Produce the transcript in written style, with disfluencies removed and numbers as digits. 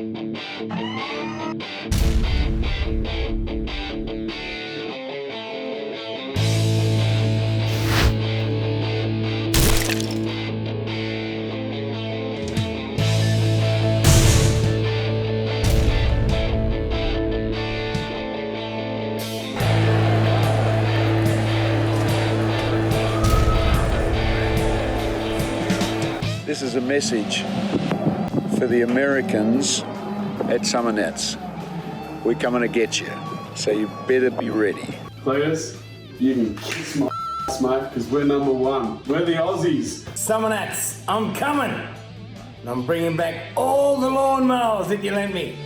This is a message for the Americans at Summernats. We're coming to get you, so you better be ready. Players, you can kiss my ass, mate, because we're number one. We're the Aussies. Summernats, I'm coming. And I'm bringing back all the lawnmowers that you lent me.